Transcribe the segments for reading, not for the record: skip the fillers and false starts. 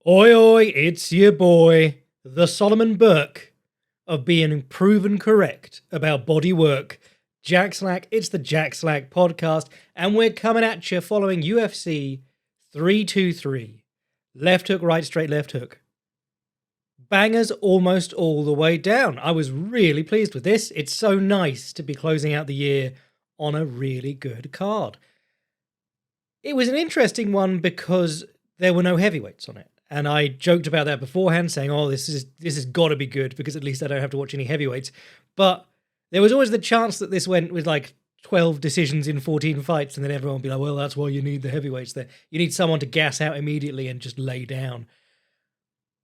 Oi, oi, it's your boy, the Solomon Burke of being proven correct about body work. Jack Slack, it's the Jack Slack podcast, and we're coming at you following UFC 323. Left hook, right straight, left hook. Bangers almost all the way down. I was really pleased with this. It's so nice to be closing out the year on a really good card. It was an interesting one because there were no heavyweights on it. And I joked about that beforehand, saying, oh, this has got to be good because at least I don't have to watch any heavyweights. But there was always the chance that this went with like 12 decisions in 14 fights, and then everyone would be like, well, that's why you need the heavyweights there. You need someone to gas out immediately and just lay down.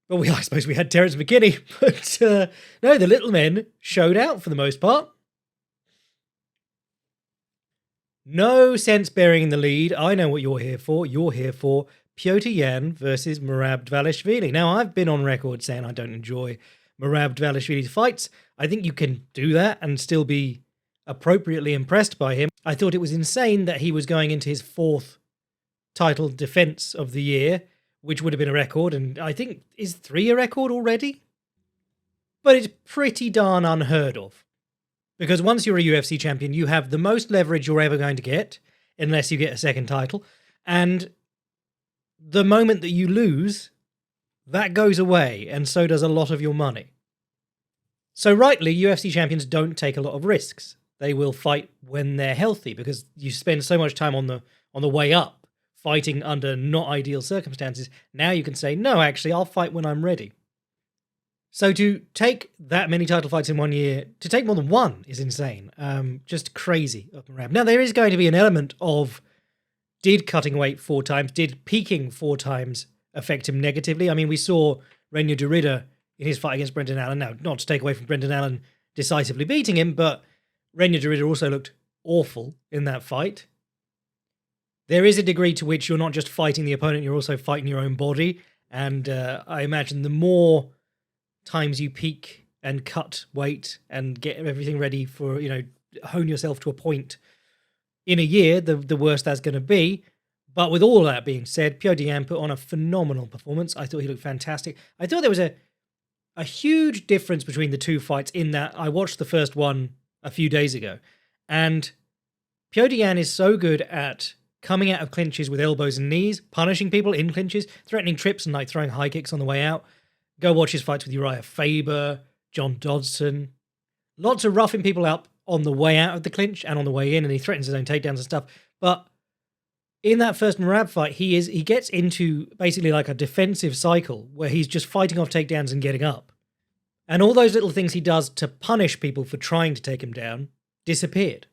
But I suppose we had Terence McKinney. But no, the little men showed out for the most part. No sense bearing the lead. I know what you're here for. You're here for Petr Yan versus Merab Dvalishvili. Now, I've been on record saying I don't enjoy Merab Dvalishvili's fights. I think you can do that and still be appropriately impressed by him. I thought it was insane that he was going into his fourth title defense of the year, which would have been a record, and I think is 3 a record already? But it's pretty darn unheard of. Because once you're a UFC champion, you have the most leverage you're ever going to get, unless you get a second title, and the moment that you lose, that goes away, and so does a lot of your money. So rightly, UFC champions don't take a lot of risks. They will fight when they're healthy, because you spend so much time on the way up, fighting under not ideal circumstances. Now you can say, no, actually, I'll fight when I'm ready. So to take that many title fights in 1 year, to take more than one is insane. Just crazy of Merab. Now, there is going to be an element of, did cutting weight 4 times, did peaking 4 times affect him negatively? I mean, we saw Reinier de Ridder in his fight against Brendan Allen. Now, not to take away from Brendan Allen decisively beating him, but Reinier de Ridder also looked awful in that fight. There is a degree to which you're not just fighting the opponent, you're also fighting your own body. And I imagine the more times you peak and cut weight and get everything ready for, hone yourself to a point in a year, the worse that's going to be. But with all that being said, Petr Yan put on a phenomenal performance. I thought he looked fantastic. I thought there was a huge difference between the two fights in that I watched the first one a few days ago. And Petr Yan is so good at coming out of clinches with elbows and knees, punishing people in clinches, threatening trips and like throwing high kicks on the way out. Go watch his fights with Uriah Faber, John Dodson. Lots of roughing people up on the way out of the clinch and on the way in, and he threatens his own takedowns and stuff. But in that first Merab fight, he gets into basically like a defensive cycle where he's just fighting off takedowns and getting up. And all those little things he does to punish people for trying to take him down disappeared,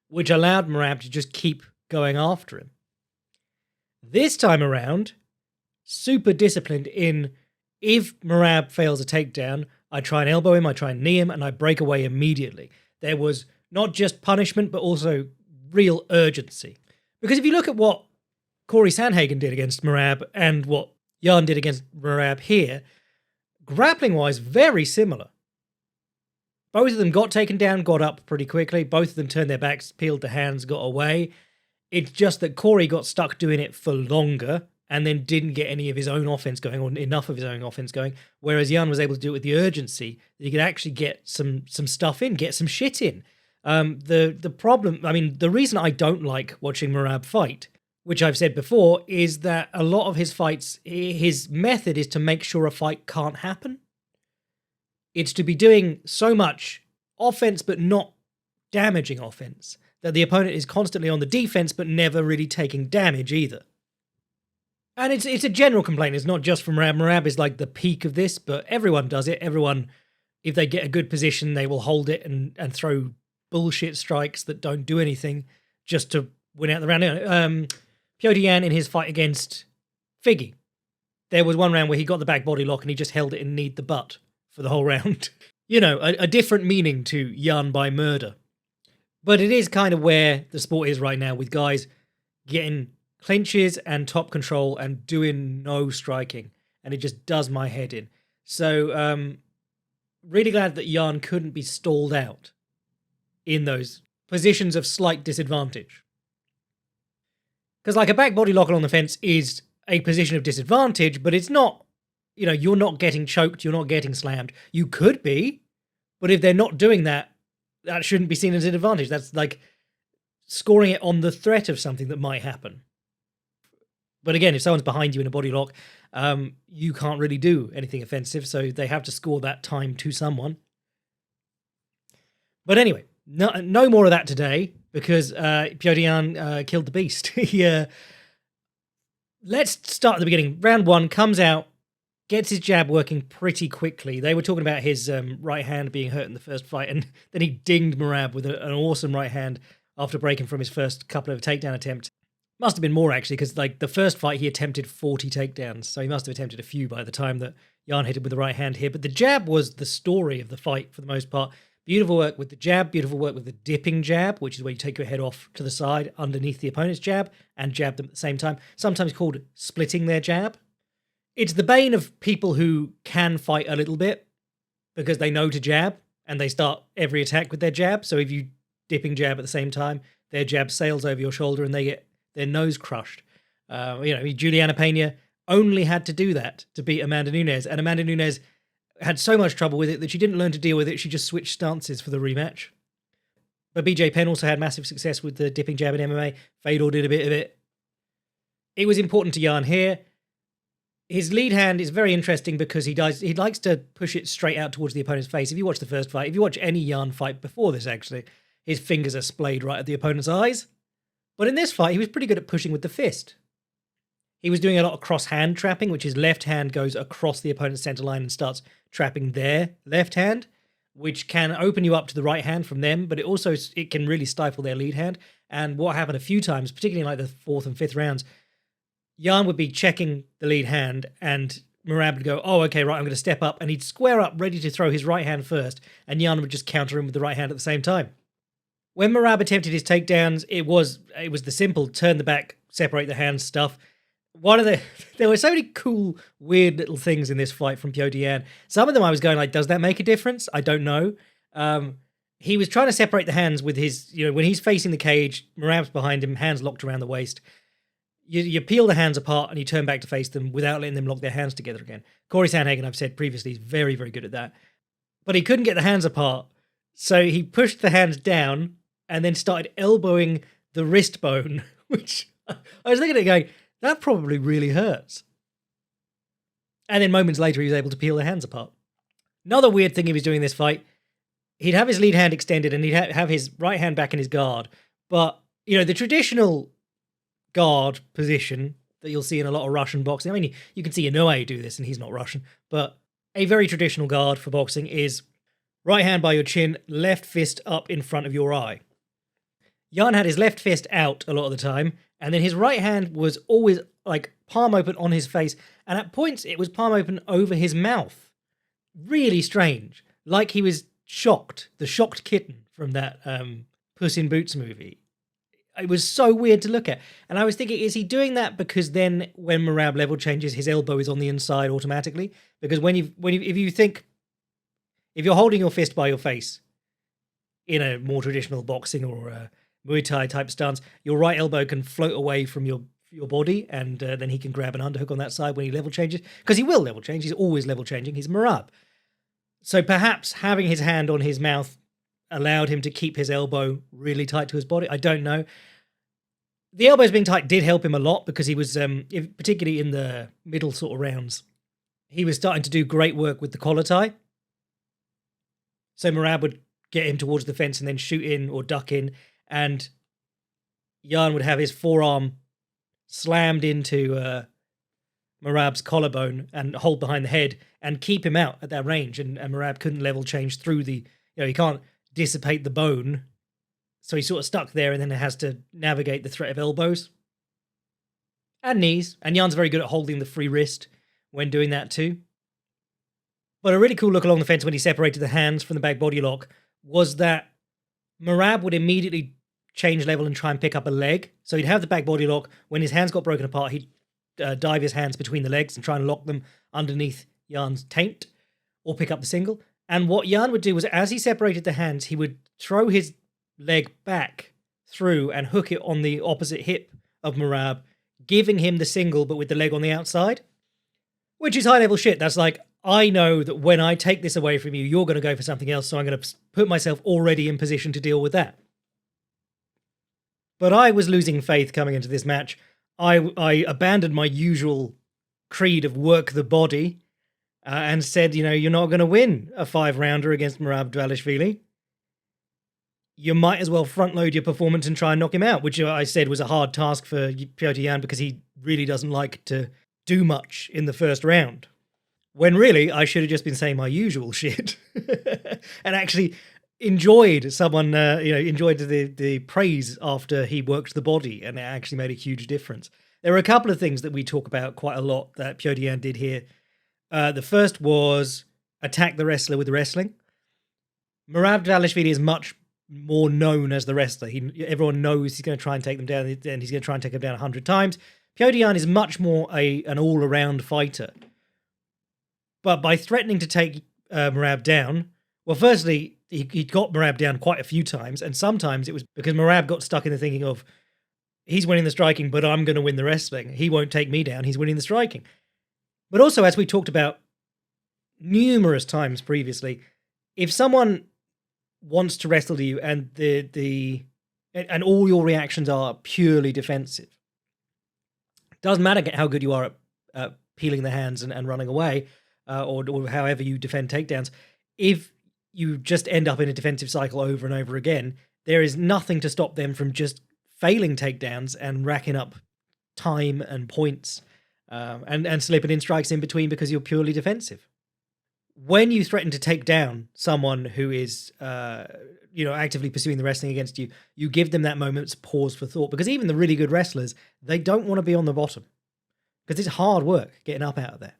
which allowed Merab to just keep going after him. This time around, super disciplined in, if Merab fails a takedown, I try and elbow him, I try and knee him, and I break away immediately. There was not just punishment, but also real urgency. Because if you look at what Corey Sandhagen did against Merab and what Yan did against Merab here, grappling-wise, very similar. Both of them got taken down, got up pretty quickly. Both of them turned their backs, peeled the hands, got away. It's just that Corey got stuck doing it for longer and then didn't get any of his own offense going, or enough of his own offense going, whereas Yan was able to do it with the urgency that he could actually get some stuff in, get some shit in. The problem, I mean, the reason I don't like watching Merab fight, which I've said before, is that a lot of his fights, his method is to make sure a fight can't happen. It's to be doing so much offense but not damaging offense, that the opponent is constantly on the defense but never really taking damage either. And it's a general complaint. It's not just from Merab. Merab is like the peak of this, but everyone does it. Everyone, if they get a good position, they will hold it and throw bullshit strikes that don't do anything just to win out the round. Petr Yan in his fight against Figgy, there was one round where he got the back body lock and he just held it and kneed the butt for the whole round. A different meaning to Yan by murder. But it is kind of where the sport is right now, with guys getting clinches and top control and doing no striking, and it just does my head in. So really glad that Yan couldn't be stalled out in those positions of slight disadvantage. Because like a back body lock on the fence is a position of disadvantage, but it's not, you're not getting choked, you're not getting slammed. You could be, but if they're not doing that, that shouldn't be seen as an advantage. That's like scoring it on the threat of something that might happen. But again, if someone's behind you in a body lock, you can't really do anything offensive, so they have to score that time to someone. But anyway, no more of that today, because Petr Yan killed the beast. Let's start at the beginning. Round 1, comes out, gets his jab working pretty quickly. They were talking about his right hand being hurt in the first fight, and then he dinged Merab with an awesome right hand after breaking from his first couple of takedown attempts. Must have been more, actually, because the first fight he attempted 40 takedowns, so he must have attempted a few by the time that Yan hit him with the right hand here. But the jab was the story of the fight for the most part. Beautiful work with the jab, beautiful work with the dipping jab, which is where you take your head off to the side underneath the opponent's jab and jab them at the same time, sometimes called splitting their jab. It's the bane of people who can fight a little bit because they know to jab and they start every attack with their jab. So if you dipping jab at the same time, their jab sails over your shoulder and they get their nose crushed. Juliana Pena only had to do that to beat Amanda Nunes, and Amanda Nunes had so much trouble with it that she didn't learn to deal with it. She just switched stances for the rematch. But BJ Penn also had massive success with the dipping jab in MMA. Fedor did a bit of it. It was important to Yan here. His lead hand is very interesting because he likes to push it straight out towards the opponent's face. If you watch the first fight, if you watch any Yan fight before this, actually, his fingers are splayed right at the opponent's eyes. But in this fight, he was pretty good at pushing with the fist. He was doing a lot of cross-hand trapping, which is left hand goes across the opponent's center line and starts trapping their left hand, which can open you up to the right hand from them, but it can really stifle their lead hand. And what happened a few times, particularly in like the 4th and 5th rounds, Yan would be checking the lead hand and Merab would go, oh, okay, right, I'm going to step up. And he'd square up, ready to throw his right hand first, and Yan would just counter him with the right hand at the same time. When Merab attempted his takedowns, it was the simple turn the back, separate the hands stuff. There were so many cool, weird little things in this fight from Petr Yan. Some of them I was going like, does that make a difference? I don't know. He was trying to separate the hands with his, when he's facing the cage, Merab's behind him, hands locked around the waist. You peel the hands apart and you turn back to face them without letting them lock their hands together again. Corey Sandhagen, I've said previously, is very, very good at that. But he couldn't get the hands apart, so he pushed the hands down and then started elbowing the wrist bone, which I was looking at it going, that probably really hurts. And then moments later, he was able to peel the hands apart. Another weird thing he was doing in this fight, he'd have his lead hand extended and he'd have his right hand back in his guard. But, the traditional guard position that you'll see in a lot of Russian boxing, I mean, you can see Inoue do this and he's not Russian, but a very traditional guard for boxing is right hand by your chin, left fist up in front of your eye. Yan had his left fist out a lot of the time, and then his right hand was always like palm open on his face, and at points it was palm open over his mouth. Really strange. Like he was shocked. The shocked kitten from that Puss in Boots movie. It was so weird to look at. And I was thinking, is he doing that because then when Merab level changes, his elbow is on the inside automatically? Because if you're holding your fist by your face in a more traditional boxing or Muay Thai type stance, your right elbow can float away from your body, and then he can grab an underhook on that side when he level changes. Because he will level change. He's always level changing. He's Merab. So perhaps having his hand on his mouth allowed him to keep his elbow really tight to his body. I don't know. The elbows being tight did help him a lot because he was, particularly in the middle sort of rounds, he was starting to do great work with the collar tie. So Merab would get him towards the fence and then shoot in or duck in, and Yan would have his forearm slammed into Merab's collarbone and hold behind the head and keep him out at that range. And Merab couldn't level change through he can't dissipate the bone. So he's sort of stuck there and then has to navigate the threat of elbows and knees. And Jan's very good at holding the free wrist when doing that too. But a really cool look along the fence when he separated the hands from the back body lock was that Merab would immediately change level and try and pick up a leg. So he'd have the back body lock. When his hands got broken apart, he'd dive his hands between the legs and try and lock them underneath Jan's taint or pick up the single. And what Yan would do was, as he separated the hands, he would throw his leg back through and hook it on the opposite hip of Merab, giving him the single but with the leg on the outside, which is high level shit. That's like, I know that when I take this away from you, you're going to go for something else, so I'm going to put myself already in position to deal with that. But I was losing faith coming into this match. I abandoned my usual creed of work the body and said, you're not going to win a 5-rounder against Merab Dvalishvili. You might as well front load your performance and try and knock him out, which I said was a hard task for Petr Yan because he really doesn't like to do much in the first round. When really, I should have just been saying my usual shit and actually enjoyed enjoyed the praise after he worked the body, and it actually made a huge difference. There are a couple of things that we talk about quite a lot that Petr Yan did here. The first was attack the wrestler with wrestling. Merab Dvalishvili is much more known as the wrestler. Everyone knows he's going to try and take them down, and he's going to try and take them down 100 times. Petr Yan is much more an all-around fighter. But by threatening to take Merab down, well, firstly, he got Merab down quite a few times, and sometimes it was because Merab got stuck in the thinking of, he's winning the striking, but I'm going to win the wrestling. He won't take me down, he's winning the striking. But also, as we talked about numerous times previously, if someone wants to wrestle you and and all your reactions are purely defensive, doesn't matter how good you are at peeling the hands and running away, or however you defend takedowns, if you just end up in a defensive cycle over and over again, there is nothing to stop them from just failing takedowns and racking up time and points and slipping in strikes in between because you're purely defensive. When you threaten to take down someone who is actively pursuing the wrestling against you, you give them that moment's pause for thought, because even the really good wrestlers, they don't want to be on the bottom because it's hard work getting up out of there.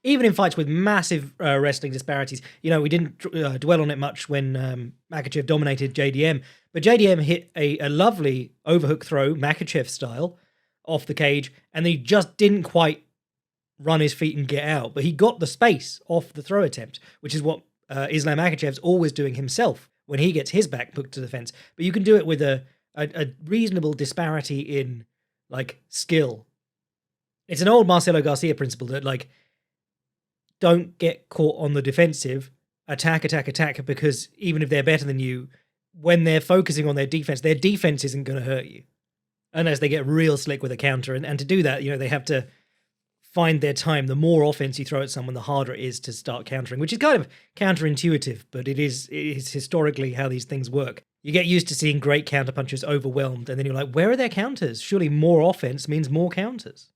Even in fights with massive wrestling disparities, we didn't dwell on it much when Makhachev dominated JDM, but JDM hit a lovely overhook throw, Makhachev style, off the cage, and he just didn't quite run his feet and get out, but he got the space off the throw attempt, which is what Islam Makhachev's always doing himself when he gets his back hooked to the fence. But you can do it with a reasonable disparity in skill. It's an old Marcelo Garcia principle that don't get caught on the defensive, attack, because even if they're better than you, when they're focusing on their defense isn't going to hurt you unless they get real slick with a counter. And to do that, they have to find their time. The more offense you throw at someone, the harder it is to start countering, which is kind of counterintuitive, but it is historically how these things work. You get used to seeing great counterpunchers overwhelmed, and then you're like, where are their counters? Surely more offense means more counters.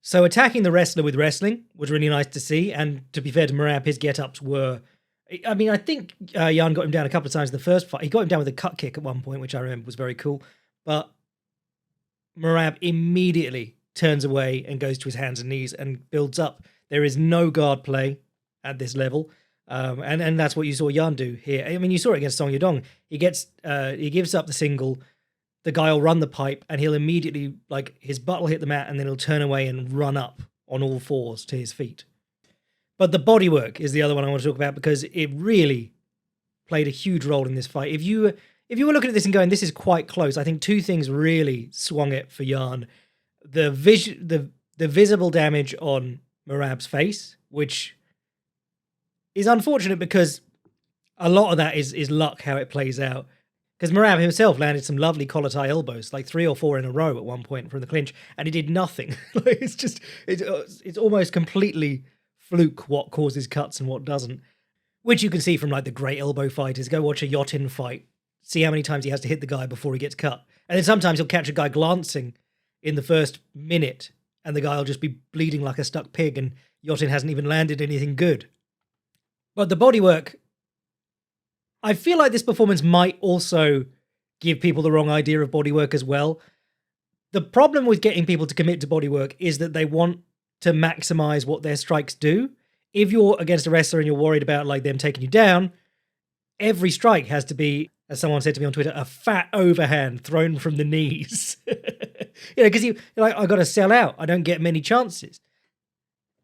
So attacking the wrestler with wrestling was really nice to see, and to be fair to Merab, his get-ups were... I think Yan got him down a couple of times in the first fight. He got him down with a cut kick at one point, which I remember was very cool, but Merab immediately turns away and goes to his hands and knees and builds up. There is no guard play at this level, and that's what you saw Yan do here. I mean, you saw it against Song Yadong. He gives up the single, the guy will run the pipe, and he'll immediately, his butt will hit the mat, and then he'll turn away and run up on all fours to his feet. But the bodywork is the other one I want to talk about, because it really played a huge role in this fight. If you were looking at this and going, this is quite close, I think two things really swung it for Yan. The visible damage on Merab's face, which is unfortunate because a lot of that is luck how it plays out. Because Merab himself landed some lovely collar tie elbows, 3 or 4 in a row at one point from the clinch, and he did nothing. It's almost completely fluke what causes cuts and what doesn't, which you can see from the great elbow fighters. Go watch a Yotin fight, see how many times he has to hit the guy before he gets cut, and then sometimes he'll catch a guy glancing in the first minute, and the guy will just be bleeding like a stuck pig, and Yotin hasn't even landed anything good. But the bodywork, I feel like this performance might also give people the wrong idea of bodywork as well. The problem with getting people to commit to bodywork is that they want to maximize what their strikes do. If you're against a wrestler and you're worried about them taking you down, every strike has to be, as someone said to me on Twitter, a fat overhand thrown from the knees. Because you're like, I got to sell out. I don't get many chances.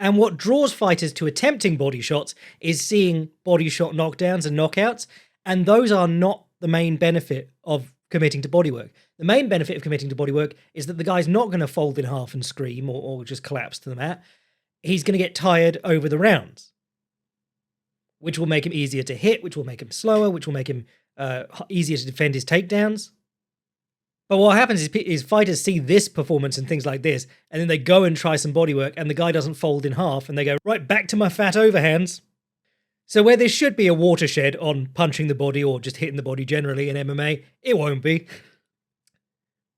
And what draws fighters to attempting body shots is seeing body shot knockdowns and knockouts. And those are not the main benefit of committing to bodywork. The main benefit of committing to bodywork is that the guy's not going to fold in half and scream or just collapse to the mat. He's going to get tired over the rounds, which will make him easier to hit, which will make him slower, which will make him easier to defend his takedowns. But what happens is fighters see this performance and things like this, and then they go and try some bodywork, and the guy doesn't fold in half, and they go, right, back to my fat overhands. So where there should be a watershed on punching the body or just hitting the body generally in MMA, it won't be.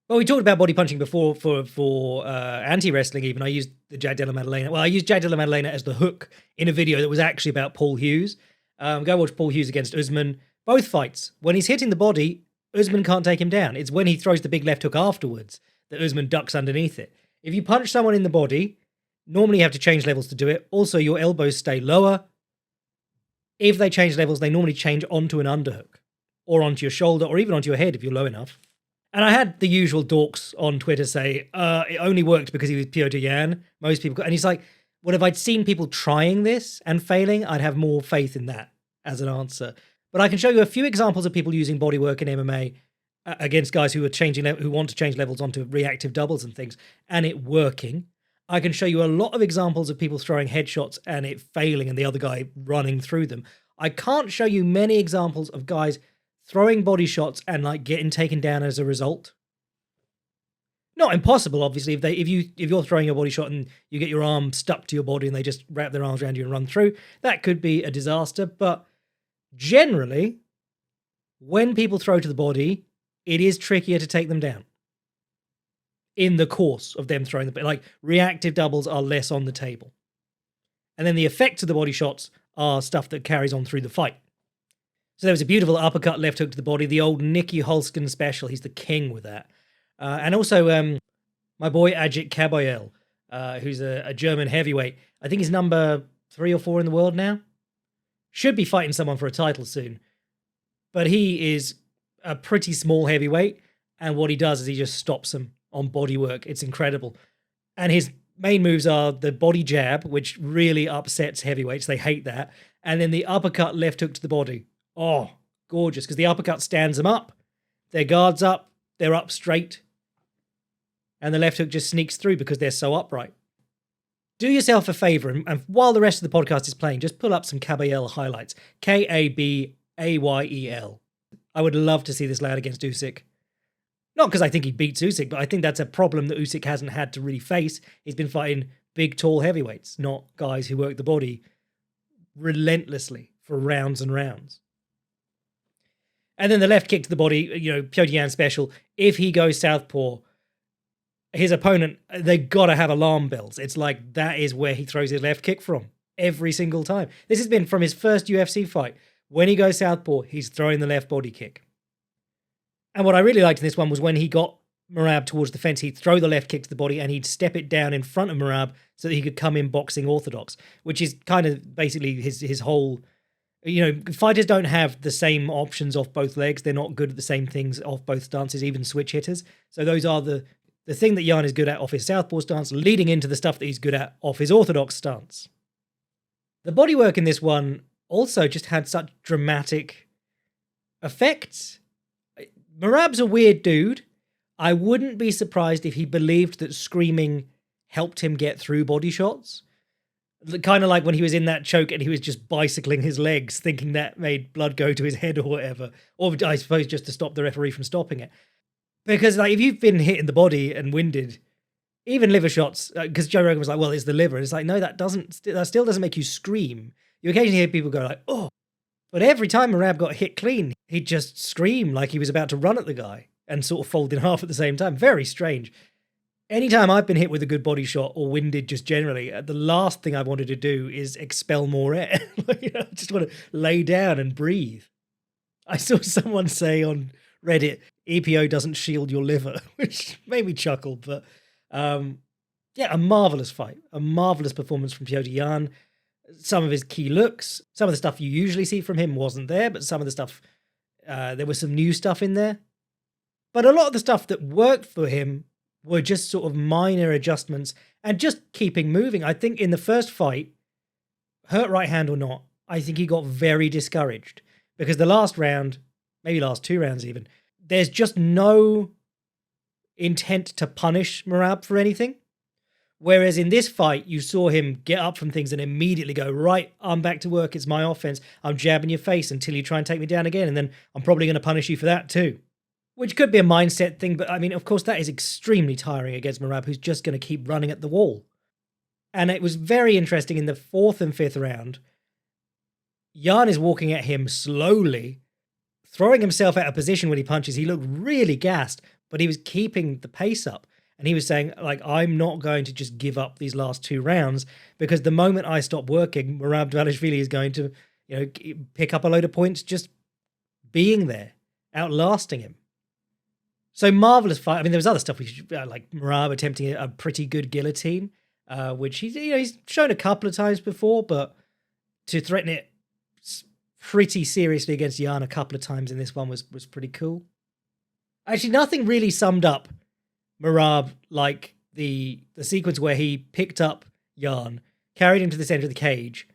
Well, we talked about body punching before for anti-wrestling even. I used the Jack Della Maddalena. Well, I used Jack Della Maddalena as the hook in a video that was actually about Paul Hughes. Go watch Paul Hughes against Usman. Both fights, when he's hitting the body, Usman can't take him down. It's when he throws the big left hook afterwards that Usman ducks underneath it. If you punch someone in the body, normally you have to change levels to do it. Also, your elbows stay lower. If they change levels, they normally change onto an underhook or onto your shoulder or even onto your head if you're low enough. And I had the usual dorks on Twitter say, it only worked because he was Petr Yan. Most people, and he's like, well, if I'd seen people trying this and failing, I'd have more faith in that as an answer. But I can show you a few examples of people using bodywork in MMA against guys who are who want to change levels onto reactive doubles and things, and it working. I can show you a lot of examples of people throwing headshots and it failing and the other guy running through them. I can't show you many examples of guys throwing body shots and like getting taken down as a result. Not impossible, obviously. If you're throwing your body shot and you get your arm stuck to your body and they just wrap their arms around you and run through, that could be a disaster. But generally, when people throw to the body, it is trickier to take them down. In the course of them throwing the, like, reactive doubles are less on the table. And then the effects of the body shots are stuff that carries on through the fight. So there was a beautiful uppercut left hook to the body, the old Nicky Holskin special. He's the king with that. And also my boy Ajit Kabayel, who's a German heavyweight. I think he's number 3 or 4 in the world now. Should be fighting someone for a title soon. But he is a pretty small heavyweight. And what he does is he just stops them on bodywork. It's incredible. And his main moves are the body jab, which really upsets heavyweights. They hate that. And then the uppercut left hook to the body. Oh, gorgeous. Because the uppercut stands them up. Their guard's up. They're up straight. And the left hook just sneaks through because they're so upright. Do yourself a favor, and while the rest of the podcast is playing, just pull up some Kabayel highlights. Kabayel. I would love to see this lad against Usyk. Not because I think he beats Usyk, but I think that's a problem that Usyk hasn't had to really face. He's been fighting big, tall heavyweights, not guys who work the body relentlessly for rounds and rounds. And then the left kick to the body, Petr Yan special. If he goes southpaw, his opponent, they got to have alarm bells. It's like that is where he throws his left kick from every single time. This has been from his first UFC fight. When he goes southpaw, he's throwing the left body kick. And what I really liked in this one was when he got Merab towards the fence, he'd throw the left kick to the body and he'd step it down in front of Merab so that he could come in boxing orthodox, which is kind of basically his whole... fighters don't have the same options off both legs. They're not good at the same things off both stances, even switch hitters. So those are the thing that Yan is good at off his southpaw stance, leading into the stuff that he's good at off his orthodox stance. The bodywork in this one also just had such dramatic effects. Merab's a weird dude. I wouldn't be surprised if he believed that screaming helped him get through body shots. Kind of like when he was in that choke and he was just bicycling his legs, thinking that made blood go to his head or whatever. Or I suppose just to stop the referee from stopping it. Because like if you've been hit in the body and winded, even liver shots, because Joe Rogan was like, well, it's the liver. And it's like, no, that still doesn't make you scream. You occasionally hear people go like, oh. But every time Merab got hit clean, he'd just scream like he was about to run at the guy and sort of fold in half at the same time. Very strange. Anytime I've been hit with a good body shot or winded just generally, the last thing I wanted to do is expel more air. I just want to lay down and breathe. I saw someone say on Reddit, EPO doesn't shield your liver, which made me chuckle. But a marvellous fight. A marvellous performance from Petr Yan. Some of his key looks, some of the stuff you usually see from him wasn't there, but some of the stuff, there was some new stuff in there. But a lot of the stuff that worked for him were just sort of minor adjustments and just keeping moving. I think in the first fight, hurt right hand or not, I think he got very discouraged because the last round, maybe last 2 rounds even, there's just no intent to punish Merab for anything. Whereas in this fight, you saw him get up from things and immediately go, right, I'm back to work. It's my offense. I'm jabbing your face until you try and take me down again. And then I'm probably going to punish you for that too. Which could be a mindset thing. But I mean, of course, that is extremely tiring against Merab, who's just going to keep running at the wall. And it was very interesting in the 4th and 5th round. Jan is walking at him slowly, throwing himself out of position when he punches. He looked really gassed, but he was keeping the pace up. And he was saying, like, I'm not going to just give up these last 2 rounds, because the moment I stop working, Merab Dvalishvili is going to, pick up a load of points just being there, outlasting him. So marvelous fight. I mean, there was other stuff, like Merab attempting a pretty good guillotine, which he's shown a couple of times before, but to threaten it pretty seriously against Jan a couple of times in this one was pretty cool. Actually, nothing really summed up Merab like the sequence where he picked up Jan, carried him to the center of the cage,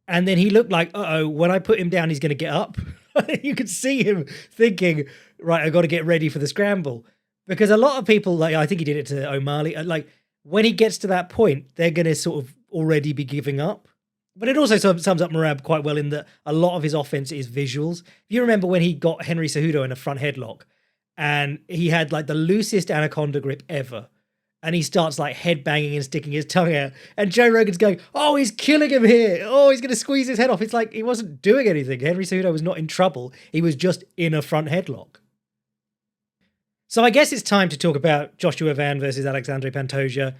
and then he looked like, when I put him down, he's going to get up. You could see him thinking, right, I've got to get ready for the scramble. Because a lot of people, like, I think he did it to O'Malley, like, when he gets to that point, they're going to sort of already be giving up. But it also sums up Merab quite well in that a lot of his offense is visuals. If you remember when he got Henry Cejudo in a front headlock, and he had like the loosest anaconda grip ever, and he starts like headbanging and sticking his tongue out, and Joe Rogan's going, oh, he's killing him here. Oh, he's going to squeeze his head off. It's like he wasn't doing anything. Henry Cejudo was not in trouble. He was just in a front headlock. So I guess it's time to talk about Joshua Van versus Alexandre Pantoja.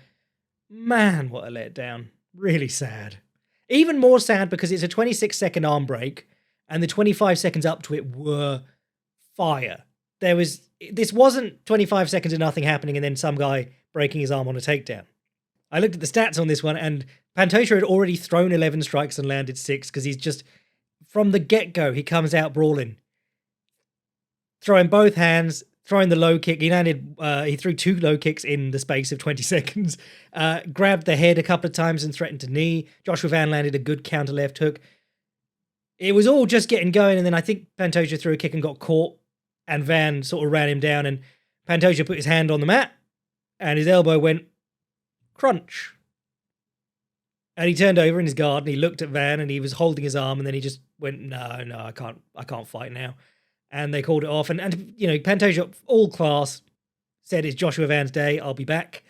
Man, what a letdown. Really sad. Even more sad because it's a 26-second arm break, and the 25 seconds up to it were fire. This wasn't 25 seconds of nothing happening and then some guy breaking his arm on a takedown. I looked at the stats on this one, and Pantoja had already thrown 11 strikes and landed 6, because he's just, from the get-go, he comes out brawling. Throwing both hands, throwing the low kick. He threw 2 low kicks in the space of 20 seconds. Grabbed the head a couple of times and threatened to knee. Joshua Van landed a good counter left hook. It was all just getting going, and then I think Pantoja threw a kick and got caught, and Van sort of ran him down, and Pantoja put his hand on the mat, and his elbow went crunch. And he turned over in his guard, and he looked at Van, and he was holding his arm, and then he just went, no, I can't fight now. And they called it off. And Pantoja, all class, said it's Joshua Van's day, I'll be back.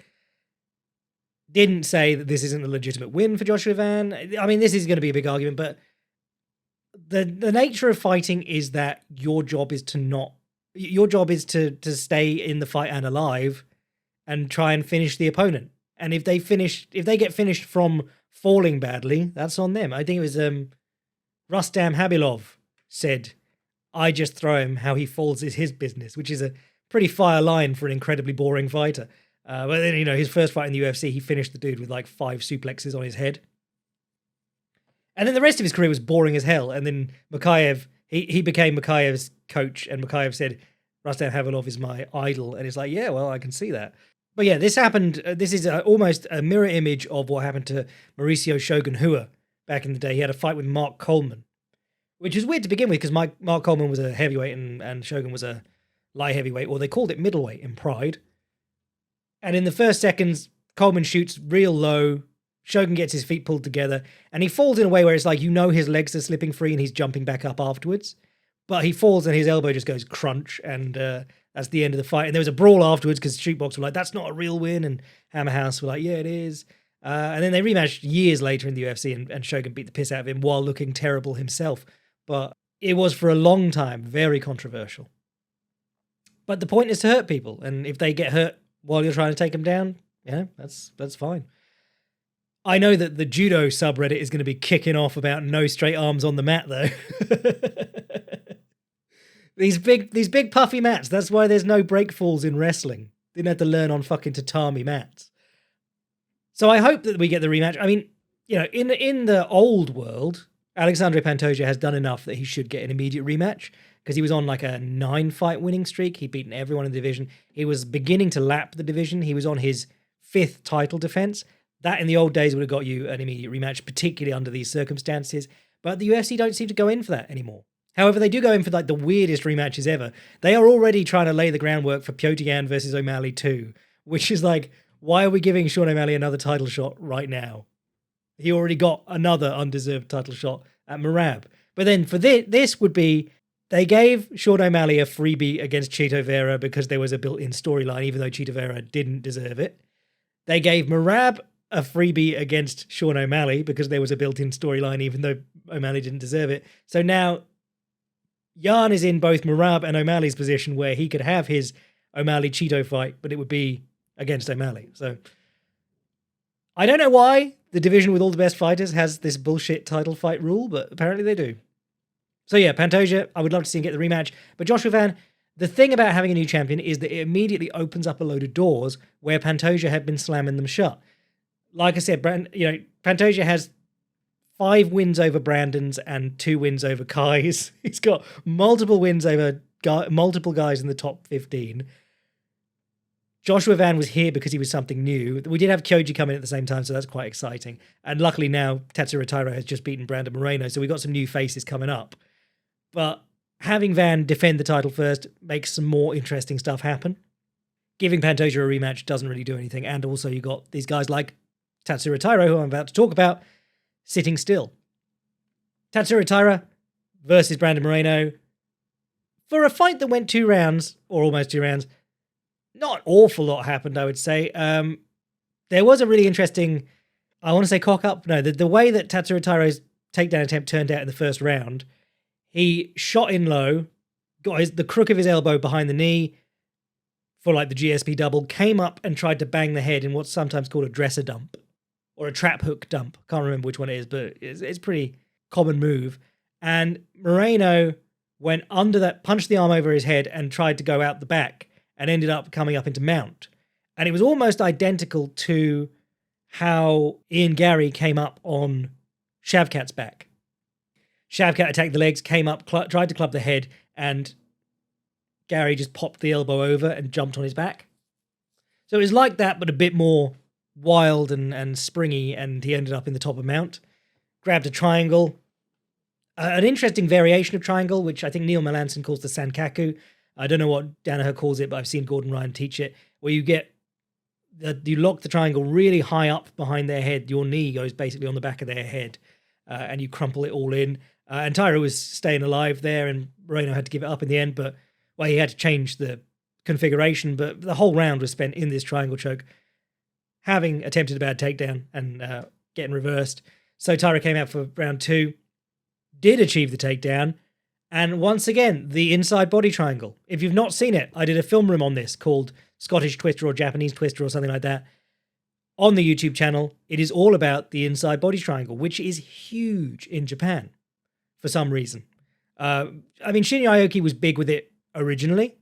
Didn't say that this isn't a legitimate win for Joshua Van. I mean, this is going to be a big argument, but the nature of fighting is that your job is to stay in the fight and alive and try and finish the opponent. And if they get finished from falling badly, that's on them. I think it was Rustam Habilov said, I just throw him, how he falls is his business, which is a pretty fire line for an incredibly boring fighter. But then, his first fight in the UFC, he finished the dude with like 5 suplexes on his head. And then the rest of his career was boring as hell. And then Makayev, he became Makayev's coach, and Makayev said, Rustam Habilov is my idol. And it's like, yeah, well, I can see that. But yeah, this happened. This is almost a mirror image of what happened to Mauricio Shogun Rua back in the day. He had a fight with Mark Coleman, which is weird to begin with because Mark Coleman was a heavyweight and Shogun was a light heavyweight, or they called it middleweight in Pride. And in the first seconds, Coleman shoots real low. Shogun gets his feet pulled together, and he falls in a way where it's like, his legs are slipping free and he's jumping back up afterwards. But he falls and his elbow just goes crunch, and that's the end of the fight. And there was a brawl afterwards because Shootbox were like, that's not a real win, and Hammerhouse were like, yeah, it is. And then they rematched years later in the UFC, and Shogun beat the piss out of him while looking terrible himself. But it was for a long time very controversial. But the point is to hurt people, and if they get hurt while you're trying to take them down, that's fine. I know that the judo subreddit is going to be kicking off about no straight arms on the mat, though. These big puffy mats, that's why there's no break falls in wrestling. Didn't have to learn on fucking tatami mats. So I hope that we get the rematch. I mean, in the old world, Alexandre Pantoja has done enough that he should get an immediate rematch, because he was on like a 9-fight winning streak. He'd beaten everyone in the division. He was beginning to lap the division. He was on his 5th title defense. That in the old days would have got you an immediate rematch, particularly under these circumstances. But the UFC don't seem to go in for that anymore. However, they do go in for like the weirdest rematches ever. They are already trying to lay the groundwork for Petr Yan versus O'Malley 2, which is like, why are we giving Sean O'Malley another title shot right now? He already got another undeserved title shot at Merab. But then for this would be, they gave Sean O'Malley a freebie against Chito Vera because there was a built-in storyline, even though Chito Vera didn't deserve it. They gave Merab a freebie against Sean O'Malley because there was a built-in storyline, even though O'Malley didn't deserve it. So now Yan is in both Merab and O'Malley's position where he could have his O'Malley-Chito fight, but it would be against O'Malley. So I don't know why the division with all the best fighters has this bullshit title fight rule, but apparently they do. So yeah, Pantoja, I would love to see him get the rematch. But Joshua Van, the thing about having a new champion is that it immediately opens up a load of doors where Pantoja had been slamming them shut. Like I said, Pantoja has 5 wins over Brandon's and 2 wins over Kai's. He's got multiple wins over multiple guys in the top 15. Joshua Van was here because he was something new. We did have Kyoji come in at the same time, so that's quite exciting. And luckily now, Taira has just beaten Brandon Moreno, so we got some new faces coming up. But having Van defend the title first makes some more interesting stuff happen. Giving Pantoja a rematch doesn't really do anything. And also you got these guys like Taira, who I'm about to talk about, sitting still. Taira versus Brandon Moreno. For a fight that went 2 rounds, or almost 2 rounds, not an awful lot happened, I would say. There was a really interesting, I want to say cock up. No, the way that Tairo's takedown attempt turned out in the first round, he shot in low, got the crook of his elbow behind the knee for like the GSP double, came up and tried to bang the head in what's sometimes called a dresser dump or a trap hook dump. Can't remember which one it is, but it's a pretty common move. And Moreno went under that, punched the arm over his head and tried to go out the back, and ended up coming up into mount. And it was almost identical to how Ian Gary came up on Shavkat's back. Shavkat attacked the legs, came up, tried to club the head, and Gary just popped the elbow over and jumped on his back. So it was like that, but a bit more wild and springy, and he ended up in the top of mount. Grabbed a triangle. An interesting variation of triangle, which I think Neil Melanson calls the Sankaku. I don't know what Danaher calls it, but I've seen Gordon Ryan teach it, where you lock the triangle really high up behind their head. Your knee goes basically on the back of their head, and you crumple it all in. And Taira was staying alive there, and Moreno had to give it up in the end, but he had to change the configuration. But the whole round was spent in this triangle choke, having attempted a bad takedown and getting reversed. So Taira came out for round 2, did achieve the takedown, and once again, the inside body triangle. If you've not seen it, I did a film room on this called Scottish Twister or Japanese Twister or something like that on the YouTube channel. It is all about the inside body triangle, which is huge in Japan for some reason. Shinya Aoki was big with it originally.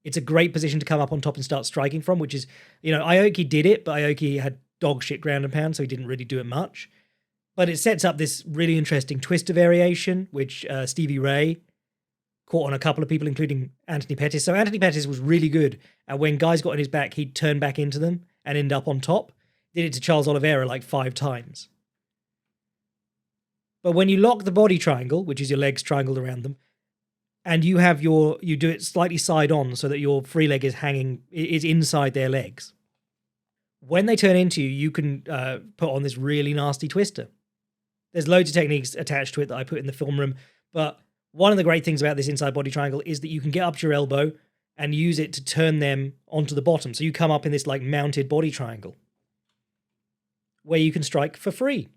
It's a great position to come up on top and start striking from, which is, Aoki did it, but Aoki had dog shit ground and pound, so he didn't really do it much. But it sets up this really interesting twister variation, which Stevie Ray caught on a couple of people, including Anthony Pettis. So Anthony Pettis was really good at when guys got on his back, he'd turn back into them and end up on top. Did it to Charles Oliveira like 5 times. But when you lock the body triangle, which is your legs triangled around them, and you do it slightly side on so that your free leg is inside their legs. When they turn into you, you can put on this really nasty twister. There's loads of techniques attached to it that I put in the film room, but one of the great things about this inside body triangle is that you can get up to your elbow and use it to turn them onto the bottom. So you come up in this like mounted body triangle where you can strike for free.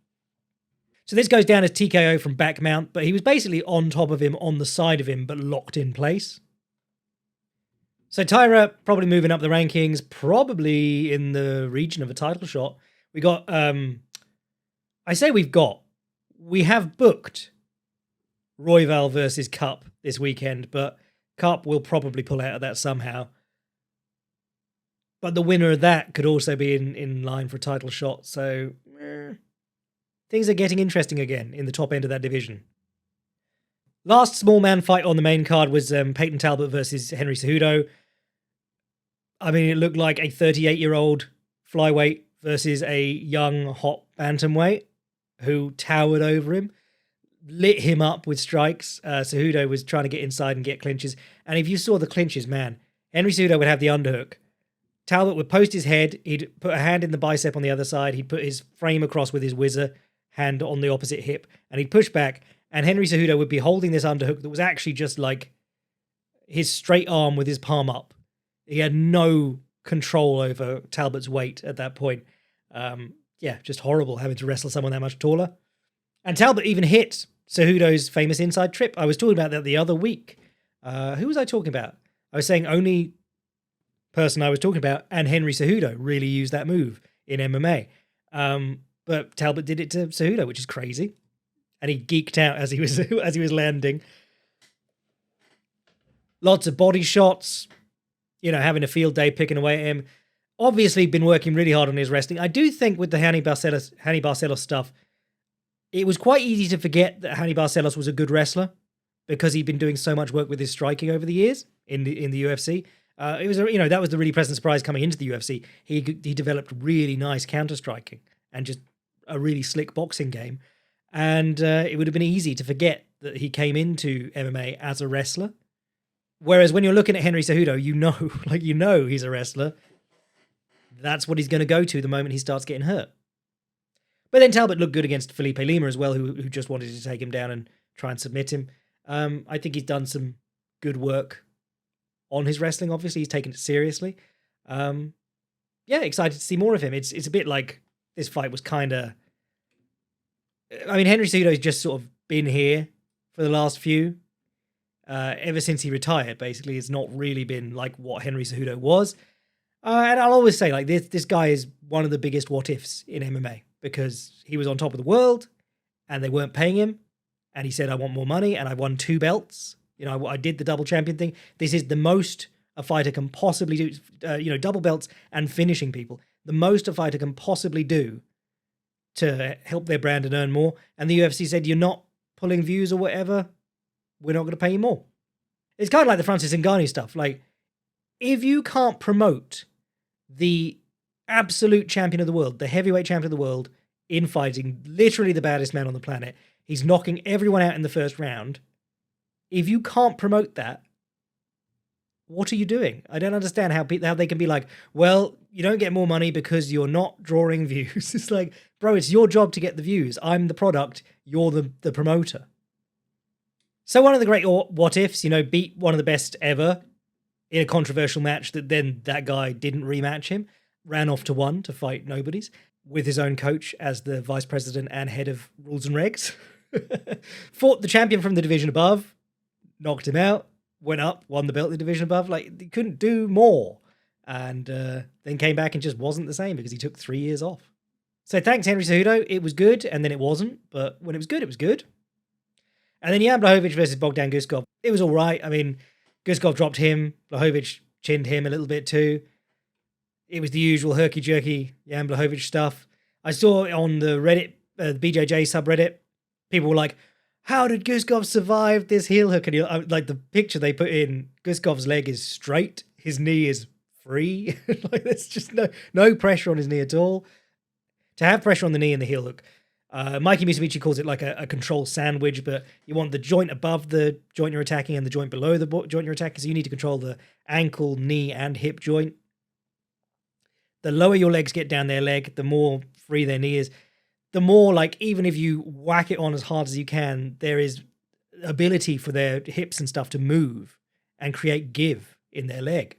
So this goes down as TKO from back mount, but he was basically on top of him, on the side of him, but locked in place. So Taira probably moving up the rankings, probably in the region of a title shot. We got, we have booked Royval versus Cup this weekend, but Cup will probably pull out of that somehow. But the winner of that could also be in line for a title shot, so things are getting interesting again in the top end of that division. Last small man fight on the main card was Peyton Talbot versus Henry Cejudo. I mean, it looked like a 38-year-old flyweight versus a young, hot bantamweight who towered over him. lit him up with strikes. Cejudo was trying to get inside and get clinches. And if you saw the clinches, man, Henry Cejudo would have the underhook. Talbot would post his head. He'd put a hand in the bicep on the other side. He'd put his frame across with his whizzer, hand on the opposite hip, and he'd push back. And Henry Cejudo would be holding this underhook that was actually just like his straight arm with his palm up. He had no control over Talbot's weight at that point. Yeah, just horrible having to wrestle someone that much taller. And Talbot even hit Cejudo's famous inside trip. I was talking about that the other week. Who was I talking about? I was saying only person I was talking about and Henry Cejudo really used that move in MMA. But Talbot did it to Cejudo, which is crazy. And he geeked out as he was landing. Lots of body shots, having a field day picking away at him. Obviously been working really hard on his wrestling. I do think with the Hanny Barcelos stuff, it was quite easy to forget that Hanny Barcelos was a good wrestler because he'd been doing so much work with his striking over the years in the UFC. It was that was the really pleasant surprise coming into the UFC. He developed really nice counter striking and just a really slick boxing game. And it would have been easy to forget that he came into MMA as a wrestler. Whereas when you're looking at Henry Cejudo, he's a wrestler. That's what he's going to go to the moment he starts getting hurt. But then Talbot looked good against Felipe Lima as well, who just wanted to take him down and try and submit him. I think he's done some good work on his wrestling. Obviously, he's taken it seriously. Excited to see more of him. It's a bit like this fight was kind of... Henry Cejudo's just sort of been here for the last few. Ever since he retired, basically, it's not really been like what Henry Cejudo was. And I'll always say, like, this guy is one of the biggest what-ifs in MMA because he was on top of the world and they weren't paying him. And he said, I want more money, and I won 2 belts. I did the double champion thing. This is the most a fighter can possibly do, double belts and finishing people. The most a fighter can possibly do to help their brand and earn more. And the UFC said, you're not pulling views or whatever, we're not going to pay you more. It's kind of like the Francis Ngannou stuff. Like, if you can't promote the absolute champion of the world, the heavyweight champion of the world in fighting, literally the baddest man on the planet, he's knocking everyone out in the first round. If you can't promote that, what are you doing? I don't understand how they can be like, well, you don't get more money because you're not drawing views. It's like, bro, it's your job to get the views. I'm the product. You're the promoter. So one of the great what-ifs, beat one of the best ever in a controversial match that then that guy didn't rematch him, ran off to one to fight nobodies with his own coach as the vice president and head of rules and regs. Fought the champion from the division above, knocked him out, went up, won the belt in the division above. Like, he couldn't do more. And then came back and just wasn't the same because he took 3 years off. So thanks, Henry Cejudo. It was good, and then it wasn't. But when it was good, it was good. And then Jan Blachowicz versus Bogdan Guskov. It was all right. Guskov dropped him. Blachowicz chinned him a little bit too. It was the usual herky-jerky Jan Blachowicz stuff. I saw on the Reddit, the BJJ subreddit, people were like, how did Guskov survive this heel hook? And like the picture they put in, Guskov's leg is straight. His knee is free. Like, there's just no pressure on his knee at all. To have pressure on the knee and the heel hook, Mikey Musumeci calls it like a control sandwich, but you want the joint above the joint you're attacking and the joint below the joint you're attacking, so you need to control the ankle, knee, and hip joint. The lower your legs get down their leg, the more free their knee is. The more, like, even if you whack it on as hard as you can, there is ability for their hips and stuff to move and create give in their leg.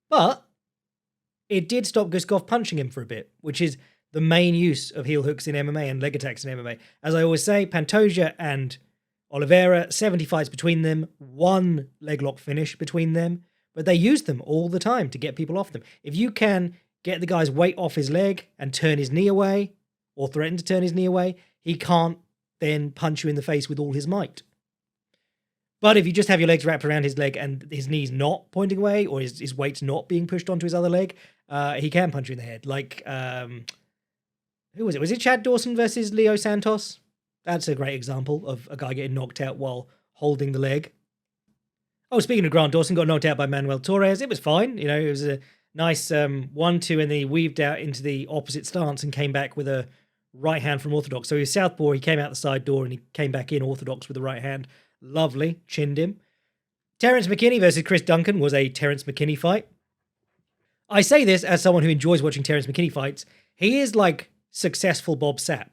But it did stop Guskov punching him for a bit, which is the main use of heel hooks in MMA and leg attacks in MMA. As I always say, Pantoja and Oliveira, 70 fights between them, 1 leg lock finish between them, but they use them all the time to get people off them. If you can get the guy's weight off his leg and turn his knee away, or threaten to turn his knee away, he can't then punch you in the face with all his might. But if you just have your legs wrapped around his leg and his knee's not pointing away, or his weight's not being pushed onto his other leg, he can punch you in the head. Like, who was it? Was it Chad Dawson versus Leo Santos? That's a great example of a guy getting knocked out while holding the leg. Oh, speaking of Grant Dawson, got knocked out by Manuel Torres. It was fine. It was a nice 1-2, and then he weaved out into the opposite stance and came back with a right hand from orthodox. So he was southpaw, he came out the side door and he came back in orthodox with the right hand. Lovely, chinned him. Terence McKinney versus Chris Duncan was a Terence McKinney fight. I say this as someone who enjoys watching Terence McKinney fights. He is like successful Bob Sapp.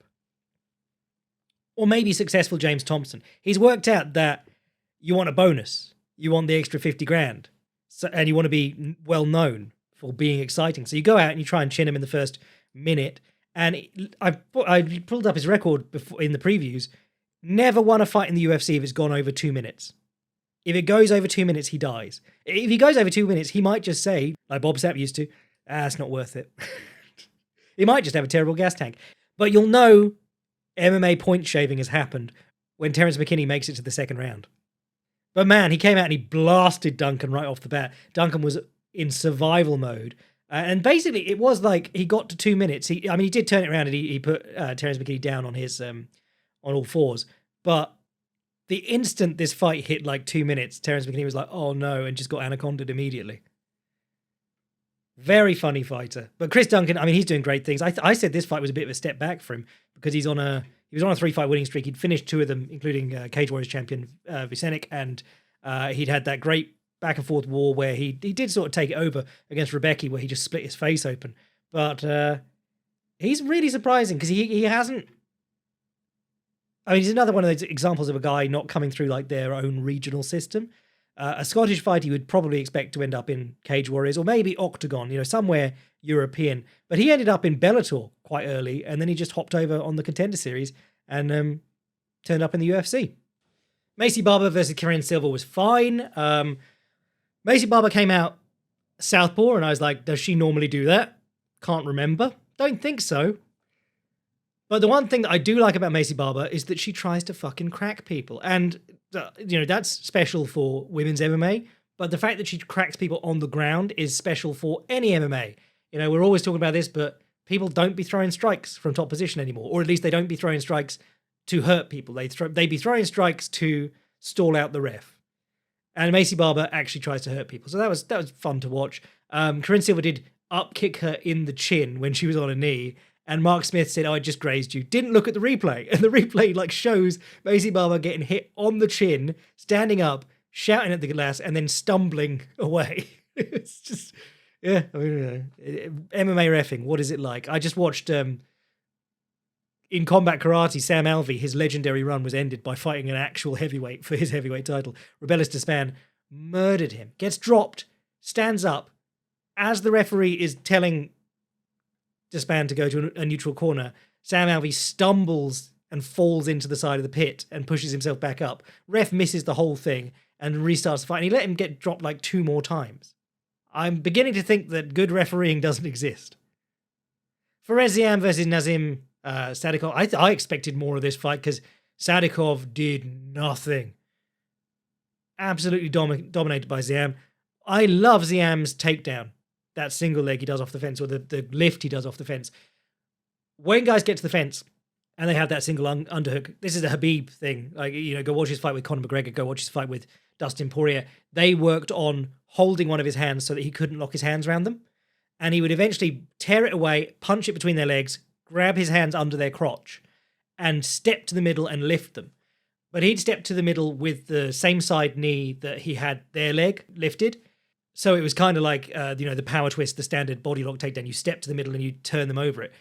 Or maybe successful James Thompson. He's worked out that you want a bonus. You want the extra 50 grand. And you want to be well known for being exciting. So you go out and you try and chin him in the first minute. And I pulled up his record before in the previews. Never won a fight in the UFC if it's gone over 2 minutes. If it goes over 2 minutes, he dies. If he goes over 2 minutes, he might just say, like Bob Sapp used to, it's not worth it. He might just have a terrible gas tank. But you'll know MMA point shaving has happened when Terence McKinney makes it to the second round. But man, he came out and he blasted Duncan right off the bat. Duncan was in survival mode. And basically, it was like he got to 2 minutes. He did turn it around and he put Terence McKinney down on his on all fours. But the instant this fight hit like 2 minutes, Terence McKinney was like, oh no, and just got anaconda'd immediately. Very funny fighter. But Chris Duncan, he's doing great things. I said this fight was a bit of a step back for him because he was on a 3-fight winning streak. He'd finished 2 of them, including Cage Warriors champion Vicenic, and he'd had that great back and forth war where he did sort of take it over against Rebecca, where he just split his face open. But he's really surprising because he hasn't. He's another one of those examples of a guy not coming through like their own regional system. A Scottish fighter you would probably expect to end up in Cage Warriors or maybe Octagon, somewhere European. But he ended up in Bellator quite early, and then he just hopped over on the Contender Series and turned up in the UFC. Macy Barber versus Karen Silva was fine. Macy Barber came out southpaw, and I was like, does she normally do that? Can't remember. Don't think so. But the one thing that I do like about Macy Barber is that she tries to fucking crack people. And, that's special for women's MMA. But the fact that she cracks people on the ground is special for any MMA. We're always talking about this, but people don't be throwing strikes from top position anymore. Or at least they don't be throwing strikes to hurt people. They be throwing strikes to stall out the ref. And Macy Barber actually tries to hurt people. So that was fun to watch. Corinne Silva did up-kick her in the chin when she was on a knee. And Mark Smith said, I just grazed you. Didn't look at the replay. And the replay shows Macy Barber getting hit on the chin, standing up, shouting at the glass, and then stumbling away. It's just, yeah. MMA reffing, what is it like? I just watched, in Combat Karate, Sam Alvey, his legendary run was ended by fighting an actual heavyweight for his heavyweight title. Rebellis Despan murdered him. Gets dropped, stands up, as the referee is telling Despan to go to a neutral corner, Sam Alvey stumbles and falls into the side of the pit and pushes himself back up. Ref misses the whole thing and restarts the fight. And he let him get dropped 2 more times. I'm beginning to think that good refereeing doesn't exist. Fares Ziam versus Nazim Sadikov. I expected more of this fight because Sadikov did nothing. Absolutely dominated by Ziam. I love Ziam's takedown. That single leg he does off the fence, or the lift he does off the fence. When guys get to the fence and they have that single underhook, this is a Habib thing. Go watch his fight with Conor McGregor, go watch his fight with Dustin Poirier. They worked on holding one of his hands so that he couldn't lock his hands around them. And he would eventually tear it away, punch it between their legs, grab his hands under their crotch, and step to the middle and lift them. But he'd step to the middle with the same side knee that he had their leg lifted. So it was kind of like, the power twist, the standard body lock takedown. You step to the middle and you turn them over it.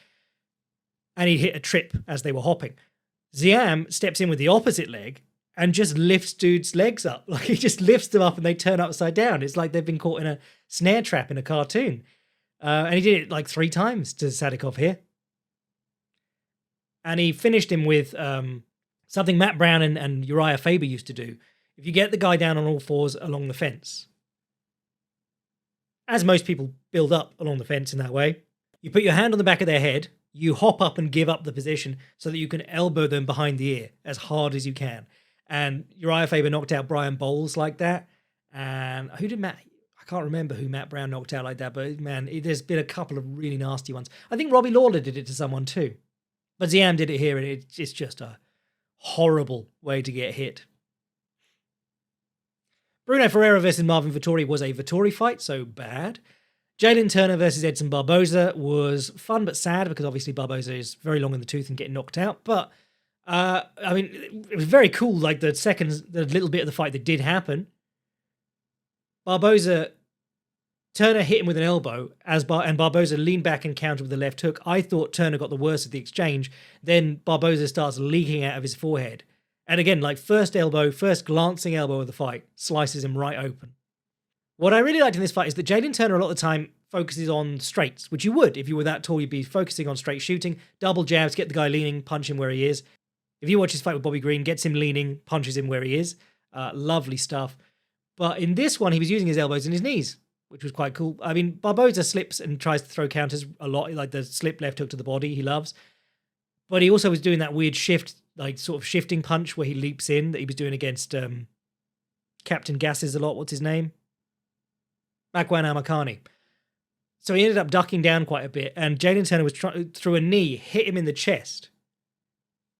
And he hit a trip as they were hopping. Ziam steps in with the opposite leg and just lifts dudes' legs up. He just lifts them up and they turn upside down. It's like they've been caught in a snare trap in a cartoon. And he did it 3 times to Sadikov here. And he finished him with something Matt Brown and Uriah Faber used to do. If you get the guy down on all fours along the fence, as most people build up along the fence in that way, you put your hand on the back of their head, you hop up and give up the position so that you can elbow them behind the ear as hard as you can. And Uriah Faber knocked out Brian Bowles like that. And I can't remember who Matt Brown knocked out like that, but man, there's been a couple of really nasty ones. I think Robbie Lawler did it to someone too. But Ziam did it here, and it's just a horrible way to get hit. Bruno Ferreira versus Marvin Vettori was a Vettori fight, so bad. Jalen Turner versus Edson Barboza was fun but sad because obviously Barboza is very long in the tooth and getting knocked out. But I mean, it was very cool. Like the little bit of the fight that did happen, Turner hit him with an elbow and Barboza leaned back and countered with a left hook. I thought Turner got the worst of the exchange. Then Barboza starts leaking out of his forehead. And again, like first glancing elbow of the fight, slices him right open. What I really liked in this fight is that Jalen Turner a lot of the time focuses on straights, which you would. If you were that tall, you'd be focusing on straight shooting, double jabs, get the guy leaning, punch him where he is. If you watch his fight with Bobby Green, gets him leaning, punches him where he is. Lovely stuff. But in this one, he was using his elbows and his knees, which was quite cool. I mean, Barboza slips and tries to throw counters a lot, like the slip left hook to the body he loves. But he also was doing that weird shift, like sort of shifting punch where he leaps in that he was doing against Captain Gases a lot. What's his name? Makwan Amakani. So he ended up ducking down quite a bit, and Jalen Turner was through a knee, hit him in the chest.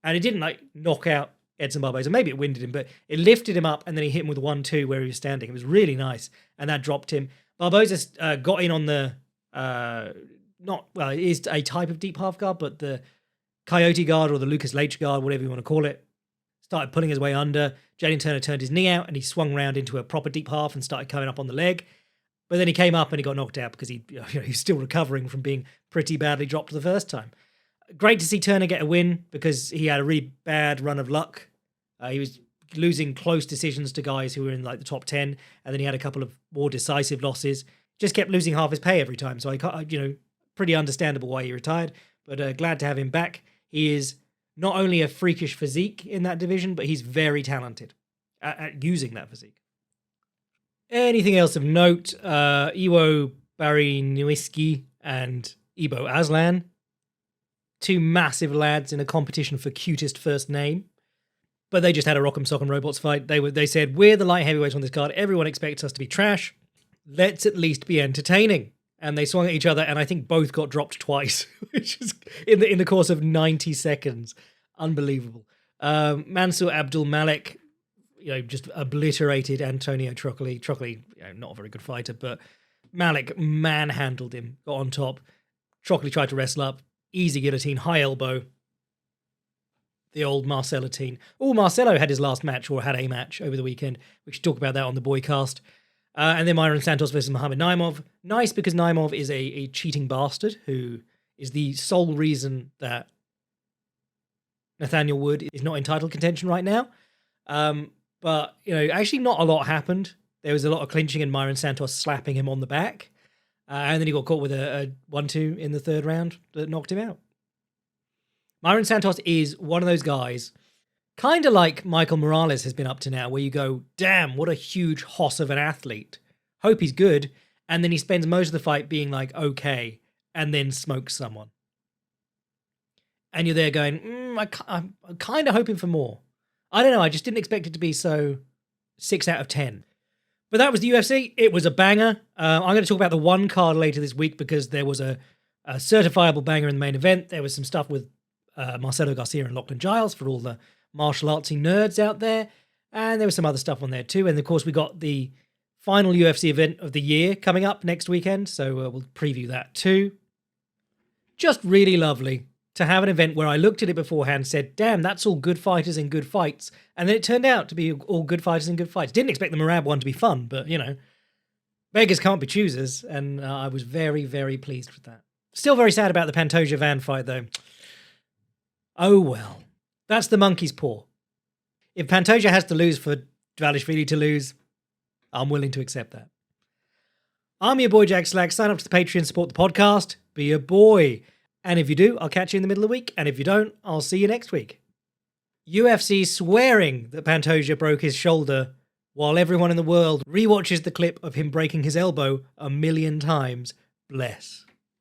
And it didn't like knock out Edson Barboza. Maybe it winded him, but it lifted him up, and then he hit him with 1-2 where he was standing. It was really nice, and that dropped him. Barboza got in on the, it is a type of deep half guard, but the Coyote guard or the Lucas Leitch guard, whatever you want to call it, started pulling his way under. Jalen Turner turned his knee out, and he swung round into a proper deep half and started coming up on the leg. But then he came up and he got knocked out because he's still recovering from being pretty badly dropped the first time. Great to see Turner get a win because he had a really bad run of luck. He was losing close decisions to guys who were in like the top 10, and then he had a couple of more decisive losses. Just kept losing half his pay every time. So pretty understandable why he retired, but glad to have him back. He is not only a freakish physique in that division, but he's very talented at using that physique. Anything else of note? Iwo Bariniewski and Ibo Aslan, two massive lads in a competition for cutest first name. But they just had a Rock'em Sock'em Robots fight. They said, we're the light heavyweights on this card. Everyone expects us to be trash. Let's at least be entertaining. And they swung at each other, and I think both got dropped twice, which is in the course of 90 seconds. Unbelievable. Mansour Abdul Malik, just obliterated Antonio Trocoli. Trocoli, not a very good fighter, but Malik manhandled him, got on top. Trocoli tried to wrestle up. Easy guillotine, high elbow. The old Marcelotine. Oh, Marcelo had his last match, or had a match over the weekend. We should talk about that on the Boycast. And then Myron Santos versus Mohamed Naimov. Nice because Naimov is a cheating bastard who is the sole reason that Nathaniel Wood is not in title contention right now. But, actually not a lot happened. There was a lot of clinching and Myron Santos slapping him on the back. And then he got caught with a 1-2 in the third round that knocked him out. Myron Santos is one of those guys, kind of like Michael Morales has been up to now, where you go, damn, what a huge hoss of an athlete. Hope he's good. And then he spends most of the fight being like, okay, and then smokes someone. And you're there going, I'm kind of hoping for more. I don't know, I just didn't expect it to be so 6 out of 10. But that was the UFC. It was a banger. I'm going to talk about the one card later this week because there was a certifiable banger in the main event. There was some stuff with Marcelo Garcia and Lachlan Giles for all the martial artsy nerds out there. And there was some other stuff on there too. And of course, we got the final UFC event of the year coming up next weekend. So we'll preview that too. Just really lovely to have an event where I looked at it beforehand, said, damn, that's all good fighters in good fights. And then it turned out to be all good fighters in good fights. Didn't expect the Merab one to be fun, but, beggars can't be choosers. And I was very, very pleased with that. Still very sad about the Pantoja Van fight, though. Oh, well. That's the monkey's paw. If Pantoja has to lose for Dvalishvili to lose, I'm willing to accept that. I'm your boy, Jack Slack. Sign up to the Patreon, support the podcast. Be a boy. And if you do, I'll catch you in the middle of the week. And if you don't, I'll see you next week. UFC swearing that Pantoja broke his shoulder while everyone in the world rewatches the clip of him breaking his elbow 1,000,000 times. Bless.